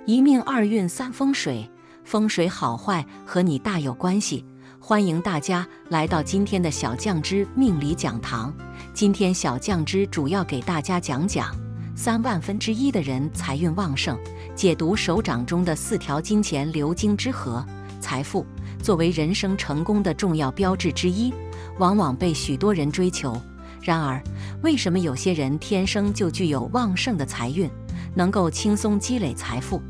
一命二运三风水，风水好坏和你大有关系。欢迎大家来到今天的小酱之命理讲堂。今天小酱之主要给大家讲讲3万分之一的人财运旺盛，解读手掌中的4条金钱流经之河。财富作为人生成功的重要标志之一，往往被许多人追求。然而，为什么有些人天生就具有旺盛的财运，能够轻松积累财富，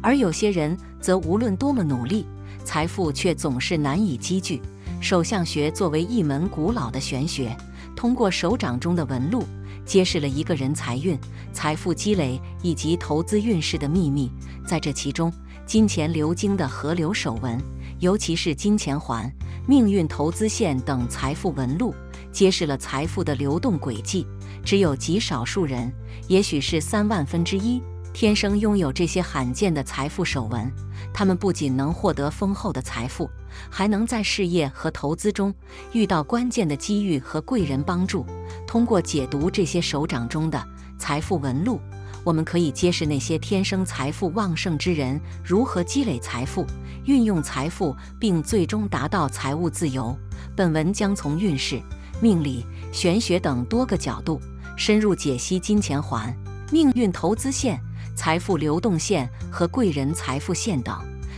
而有些人则无论多么努力，财富却总是难以积聚？手相学作为一门古老的玄学，通过手掌中的纹路，揭示了一个人财运、财富积累以及投资运势的秘密。在这其中，金钱流经的河流手纹，尤其是金钱环、命运投资线等财富纹路，揭示了财富的流动轨迹。只有极少数人，也许是3万分之一，天生拥有这些罕见的财富手纹。他们不仅能获得丰厚的财富，还能在事业和投资中遇到关键的机遇和贵人帮助。通过解读这些手掌中的财富纹路，我们可以揭示那些天生财富旺盛之人如何积累财富、运用财富，并最终达到财务自由。本文将从运势、命理、玄学等多个角度深入解析金钱环、命运投资线、财富流动线和贵人财富线等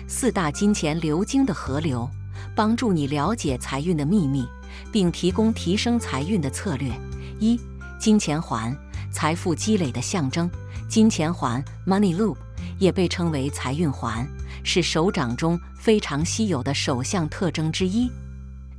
4大金钱流经的河流，帮助你了解财运的秘密，并提供提升财运的策略。1. 金钱环，财富积累的象征。金钱环 （Money Loop） 也被称为财运环，是手掌中非常稀有的手相特征之一。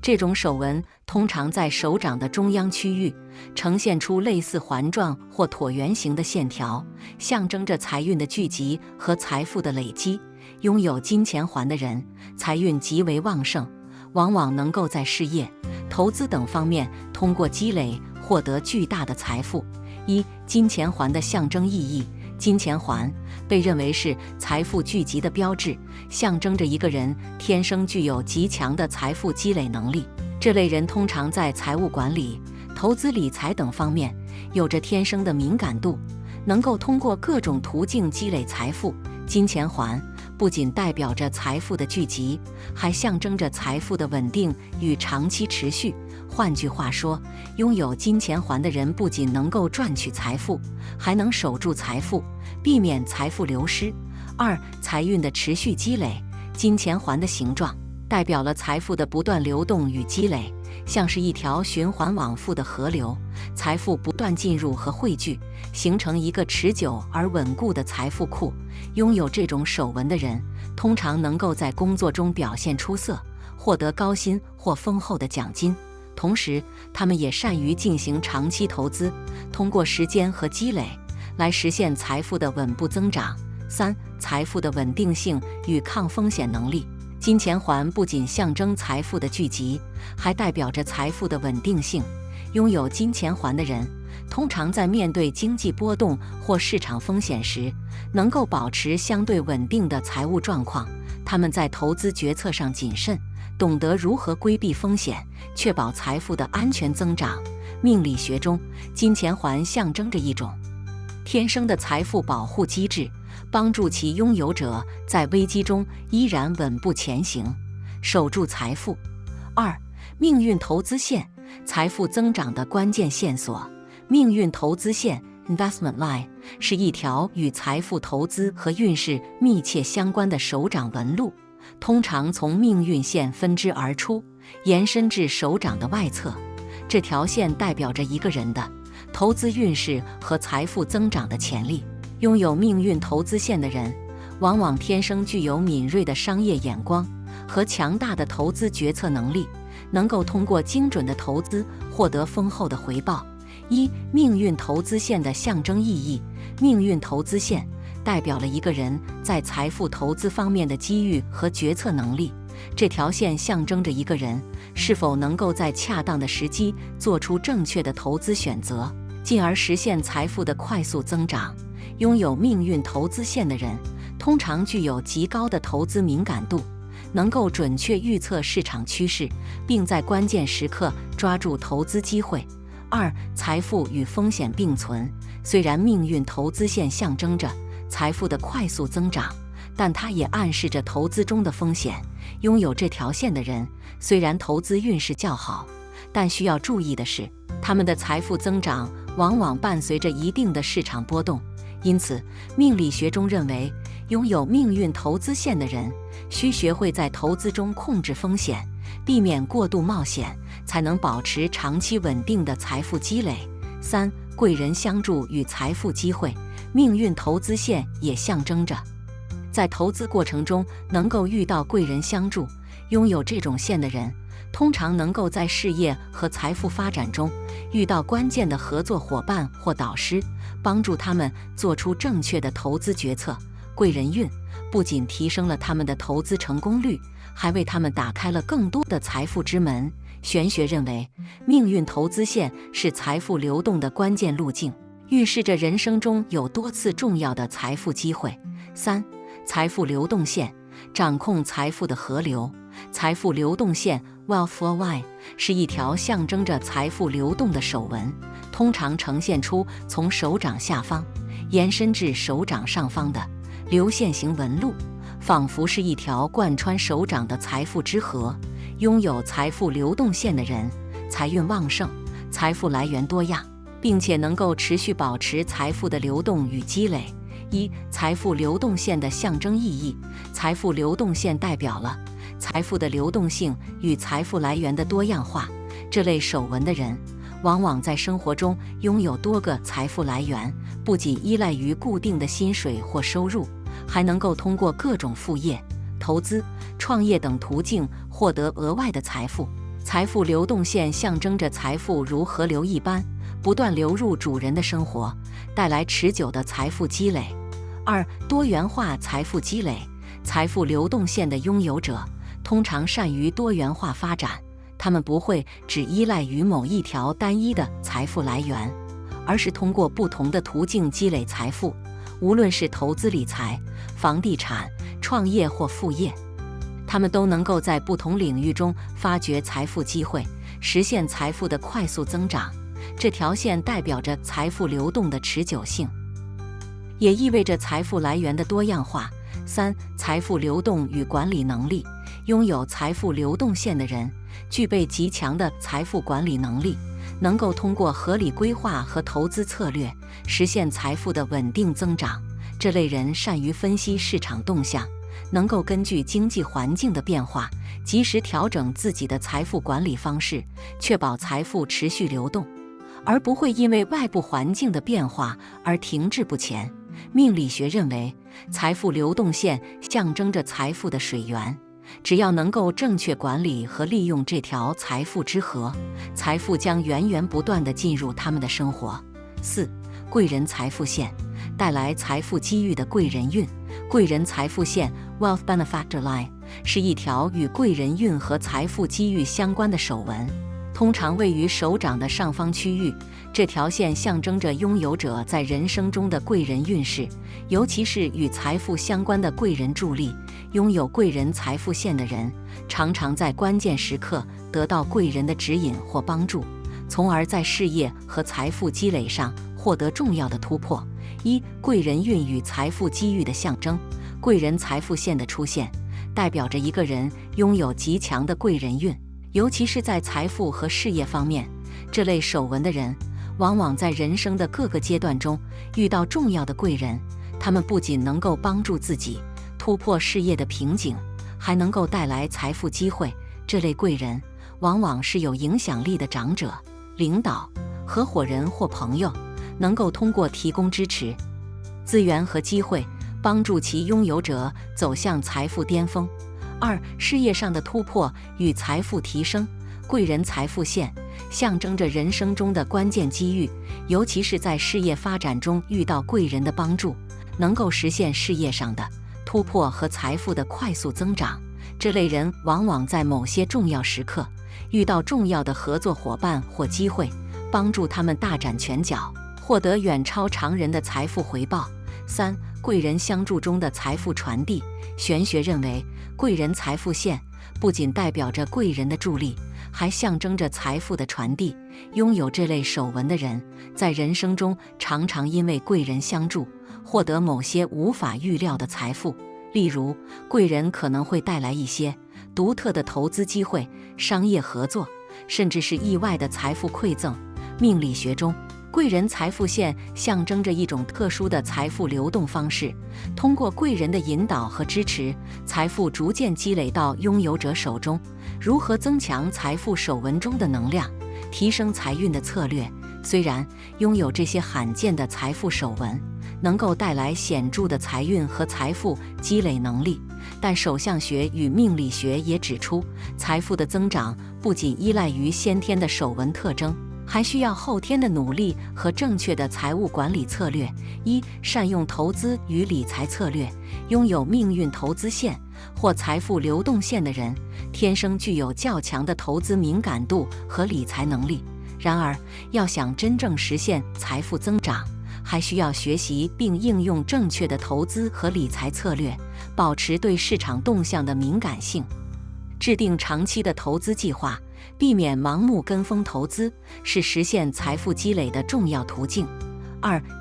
这种手纹通常在手掌的中央区域，呈现出类似环状或椭圆形的线条，象征着财运的聚集和财富的累积。拥有金钱环的人，财运极为旺盛，往往能够在事业、投资等方面通过积累获得巨大的财富。1. 金钱环的象征意义。金钱环被认为是财富聚集的标志，象征着一个人天生具有极强的财富积累能力。这类人通常在财务管理、投资理财等方面有着天生的敏感度，能够通过各种途径积累财富。金钱环不仅代表着财富的聚集，还象征着财富的稳定与长期持续。换句话说，拥有金钱环的人不仅能够赚取财富，还能守住财富，避免财富流失。2. 财运的持续积累。金钱环的形状代表了财富的不断流动与积累，像是一条循环往复的河流，财富不断进入和汇聚，形成一个持久而稳固的财富库。拥有这种手纹的人，通常能够在工作中表现出色，获得高薪或丰厚的奖金。同时，他们也善于进行长期投资，通过时间和积累来实现财富的稳步增长。3. 财富的稳定性与抗风险能力。金钱环不仅象征财富的聚集，还代表着财富的稳定性。拥有金钱环的人，通常在面对经济波动或市场风险时，能够保持相对稳定的财务状况。他们在投资决策上谨慎，懂得如何规避风险，确保财富的安全增长。命理学中，金钱环象征着一种天生的财富保护机制，帮助其拥有者在危机中依然稳步前行，守住财富。2. 命运投资线，财富增长的关键线索。命运投资线 （Investment Line） 是一条与财富投资和运势密切相关的手掌纹路，通常从命运线分支而出，延伸至手掌的外侧。这条线代表着一个人的投资运势和财富增长的潜力。拥有命运投资线的人，往往天生具有敏锐的商业眼光和强大的投资决策能力，能够通过精准的投资获得丰厚的回报。1. 命运投资线的象征意义。命运投资线代表了一个人在财富投资方面的机遇和决策能力。这条线象征着一个人是否能够在恰当的时机做出正确的投资选择，进而实现财富的快速增长。拥有命运投资线的人，通常具有极高的投资敏感度，能够准确预测市场趋势，并在关键时刻抓住投资机会。2. 财富与风险并存。虽然命运投资线象征着财富的快速增长，但它也暗示着投资中的风险。拥有这条线的人，虽然投资运势较好，但需要注意的是，他们的财富增长往往伴随着一定的市场波动。因此，命理学中认为，拥有命运投资线的人，需学会在投资中控制风险，避免过度冒险，才能保持长期稳定的财富积累。3、贵人相助与财富机会。命运投资线也象征着，在投资过程中能够遇到贵人相助。拥有这种线的人，通常能够在事业和财富发展中遇到关键的合作伙伴或导师，帮助他们做出正确的投资决策。贵人运不仅提升了他们的投资成功率，还为他们打开了更多的财富之门。玄学认为，命运投资线是财富流动的关键路径，预示着人生中有多次重要的财富机会。3、财富流动线，掌控财富的河流。财富流动线 （Wealth Flow Line） 是一条象征着财富流动的手纹，通常呈现出从手掌下方延伸至手掌上方的流线型纹路，仿佛是一条贯穿手掌的财富之河。拥有财富流动线的人，财运旺盛，财富来源多样，并且能够持续保持财富的流动与积累。财富流动线的象征意义。财富流动线代表了财富的流动性与财富来源的多样化。这类手纹的人，往往在生活中拥有多个财富来源，不仅依赖于固定的薪水或收入，还能够通过各种副业、投资、创业等途径获得额外的财富。财富流动线象征着财富如河流一般，不断流入主人的生活，带来持久的财富积累。2、多元化财富积累。财富流动线的拥有者通常善于多元化发展，他们不会只依赖于某一条单一的财富来源，而是通过不同的途径积累财富，无论是投资理财、房地产、创业或副业，他们都能够在不同领域中发掘财富机会，实现财富的快速增长。这条线代表着财富流动的持久性，也意味着财富来源的多样化。3、财富流动与管理能力。拥有财富流动线的人，具备极强的财富管理能力，能够通过合理规划和投资策略，实现财富的稳定增长。这类人善于分析市场动向，能够根据经济环境的变化，及时调整自己的财富管理方式，确保财富持续流动，而不会因为外部环境的变化而停滞不前。命理学认为，财富流动线象征着财富的水源，只要能够正确管理和利用这条财富之河，财富将源源不断地进入他们的生活。4、贵人财富线，带来财富机遇的贵人运。贵人财富线 （Wealth Benefactor Line） 是一条与贵人运和财富机遇相关的手纹，通常位于手掌的上方区域。这条线象征着拥有者在人生中的贵人运势，尤其是与财富相关的贵人助力。拥有贵人财富线的人，常常在关键时刻得到贵人的指引或帮助，从而在事业和财富积累上获得重要的突破。贵人运与财富机遇的象征。贵人财富线的出现，代表着一个人拥有极强的贵人运，尤其是在财富和事业方面。这类手纹的人，往往在人生的各个阶段中遇到重要的贵人，他们不仅能够帮助自己突破事业的瓶颈，还能够带来财富机会。这类贵人往往是有影响力的长者、领导、合伙人或朋友，能够通过提供支持、资源和机会，帮助其拥有者走向财富巅峰。2、事业上的突破与财富提升。贵人财富线象征着人生中的关键机遇，尤其是在事业发展中遇到贵人的帮助，能够实现事业上的突破和财富的快速增长。这类人往往在某些重要时刻遇到重要的合作伙伴或机会，帮助他们大展拳脚，获得远超常人的财富回报。3、贵人相助中的财富传递。玄学认为，贵人财富线不仅代表着贵人的助力，还象征着财富的传递。拥有这类手纹的人，在人生中常常因为贵人相助，获得某些无法预料的财富。例如，贵人可能会带来一些独特的投资机会、商业合作，甚至是意外的财富馈赠。命理学中，贵人财富线象征着一种特殊的财富流动方式，通过贵人的引导和支持，财富逐渐积累到拥有者手中。如何增强财富手纹中的能量，提升财运的策略？虽然拥有这些罕见的财富手纹能够带来显著的财运和财富积累能力，但手相学与命理学也指出，财富的增长不仅依赖于先天的手纹特征，还需要后天的努力和正确的财务管理策略。善用投资与理财策略。拥有命运投资线或财富流动线的人，天生具有较强的投资敏感度和理财能力。然而，要想真正实现财富增长，还需要学习并应用正确的投资和理财策略，保持对市场动向的敏感性，制定长期的投资计划，避免盲目跟风投资，是实现财富积累的重要途径。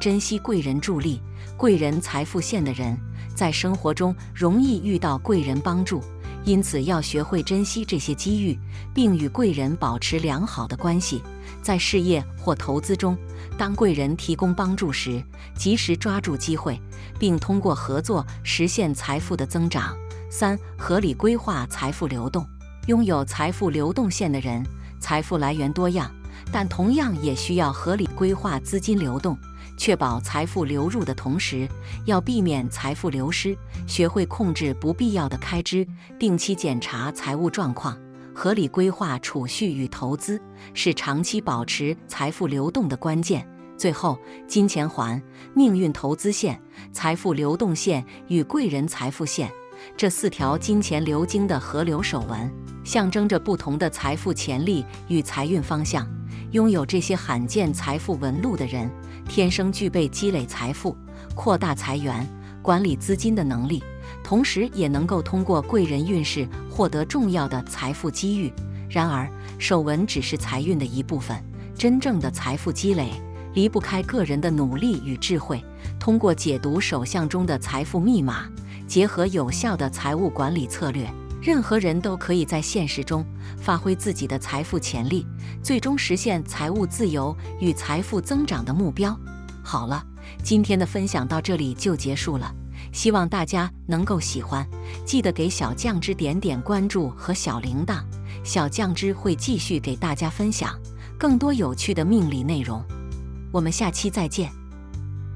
珍惜贵人助力。贵人财富线的人，在生活中容易遇到贵人帮助，因此要学会珍惜这些机遇，并与贵人保持良好的关系。在事业或投资中，当贵人提供帮助时，及时抓住机会，并通过合作实现财富的增长。合理规划财富流动。拥有财富流动线的人，财富来源多样，但同样也需要合理规划资金流动，确保财富流入的同时，要避免财富流失，学会控制不必要的开支，定期检查财务状况。合理规划储蓄与投资，是长期保持财富流动的关键。最后，金钱环、命运投资线、财富流动线与贵人财富线，这4条金钱流经的河流手纹，象征着不同的财富潜力与财运方向。拥有这些罕见财富纹路的人，天生具备积累财富、扩大财源、管理资金的能力，同时也能够通过贵人运势获得重要的财富机遇。然而，手纹只是财运的一部分，真正的财富积累离不开个人的努力与智慧。通过解读手相中的财富密码，结合有效的财务管理策略，任何人都可以在现实中发挥自己的财富潜力，最终实现财务自由与财富增长的目标。好了，今天的分享到这里就结束了，希望大家能够喜欢，记得给小酱汁点点关注和小铃铛，小酱汁会继续给大家分享更多有趣的命理内容。我们下期再见。